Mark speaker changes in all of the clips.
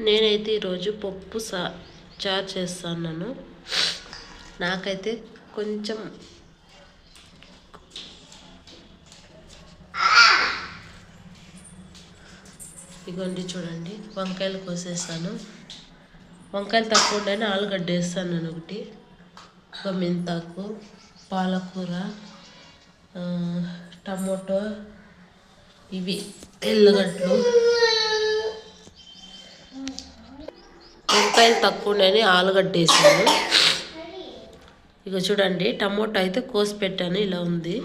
Speaker 1: నేనైతే ఈరోజు పప్పు చారు చేస్తున్నాను. నాకైతే కొంచెం ఇగోండి చూడండి, వంకాయలు కోసేసాను. వంకాయలు తక్కువ ఉంటేనే ఆలుగడ్డ వేస్తాను నేను ఒకటి, మెంతాకు, పాలకూర, టమోటో, ఇవి ఎల్లుగడ్డలు. వంకాయలు తక్కువ ఉండని ఆలుగడ్డ వేసాను. ఇక చూడండి, టమోటా అయితే కోసి పెట్టాను, ఇలా ఉంది.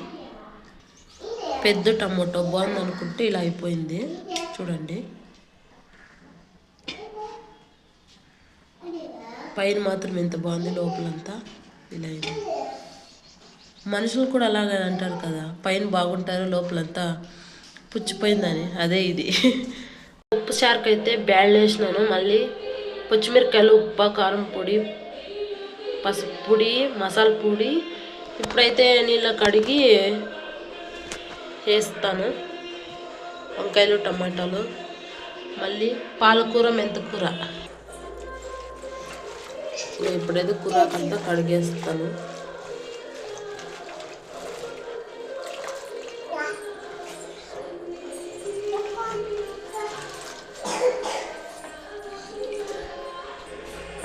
Speaker 1: పెద్ద టమోటో బాగుంది అనుకుంటే ఇలా అయిపోయింది చూడండి. పైన మాత్రం ఎంత బాగుంది, లోపలంతా ఇలా అయింది. మనుషులు కూడా అలాగే అంటారు కదా, పైన బాగుంటారు లోపలంతా పుచ్చిపోయిందని, అదే ఇది. ఉప్పు చారుకు అయితే బ్యాళ్ళు వేసినాను. మళ్ళీ పచ్చిమిరకాయలు, ఉప్పు, కారం పొడి, పసుపు పొడి, మసాలా పొడి. ఇప్పుడైతే నీళ్ళ కడిగి వేస్తాను వంకాయలు, టమాటాలు. మళ్ళీ పాలకూర, మెంతకూర. ఇప్పుడైతే కూరకంతా కడిగేస్తాను.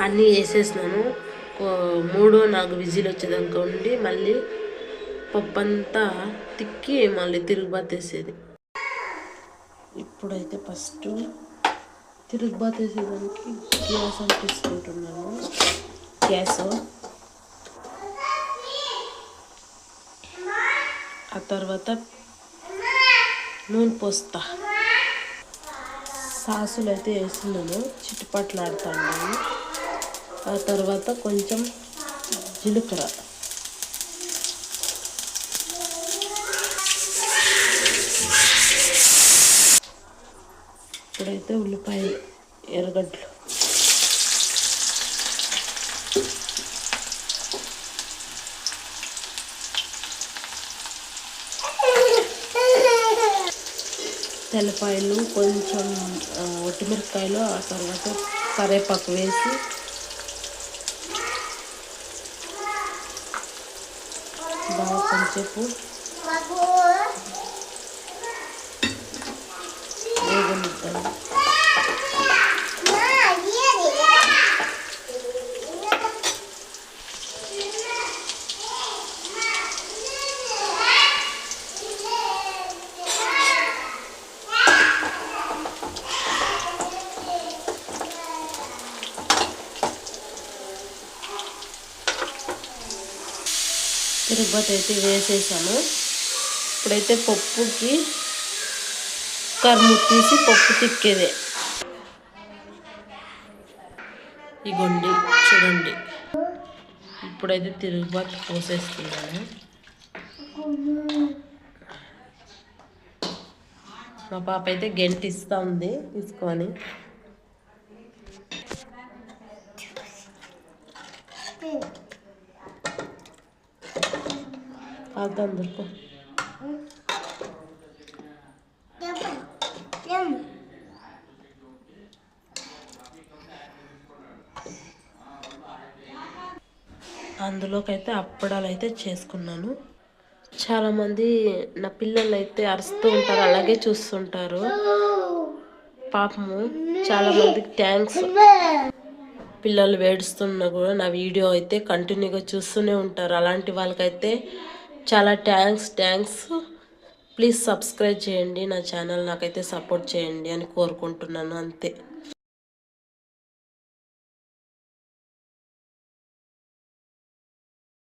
Speaker 1: అన్నీ వేసేసినాను. 3-4 విజిల్ వచ్చేదాకా ఉండి మళ్ళీ పప్పు అంతా తిక్కి మళ్ళీ తిరుగుబాతు వేసేది. ఇప్పుడైతే ఫస్ట్ తిరుగుబాతు వేసేదానికి గ్యాస్ అంటించుకుంటున్నాను. గ్యాస్ ఆ తర్వాత నూనె పోస్తా. సాసులు అయితే వేస్తున్నాను, చిట్టుపట్లాడుతాను. ఆ తర్వాత కొంచెం జీలకర్ర, ఇప్పుడైతే ఉల్లిపాయలు, ఎర్రగడ్డలు, తెల్లపాయలు, కొంచెం ఒట్టిమిరపకాయలు, ఆ తర్వాత కరివేపాకు వేసి బాగా కొంచెంసేపు వేగనిద్దాము. తిరుగుబాతు అయితే వేసేసాను. ఇప్పుడైతే పప్పుకి కర్ము తీసి పప్పు తిక్కేదే. ఇగోండి చూడండి, ఇప్పుడైతే తిరుగుబాతు పోసేస్తున్నాను. మా పాప అయితే గెంటి ఇస్తూ ఉంది, తీసుకొని. అందరికీ అందులోకైతే అప్పడాలు అయితే చేసుకున్నాను. చాలామంది నా పిల్లలు అయితే అరుస్తూ ఉంటారు, అలాగే చూస్తుంటారు. పాపము చాలామందికి థ్యాంక్స్. పిల్లలు ఏడుస్తున్నా కూడా నా వీడియో అయితే కంటిన్యూగా చూస్తూనే ఉంటారు. అలాంటి వాళ్ళకైతే చాలా థ్యాంక్స్. ప్లీజ్ సబ్స్క్రైబ్ చేయండి నా ఛానల్, నాకైతే సపోర్ట్ చేయండి అని కోరుకుంటున్నాను, అంతే.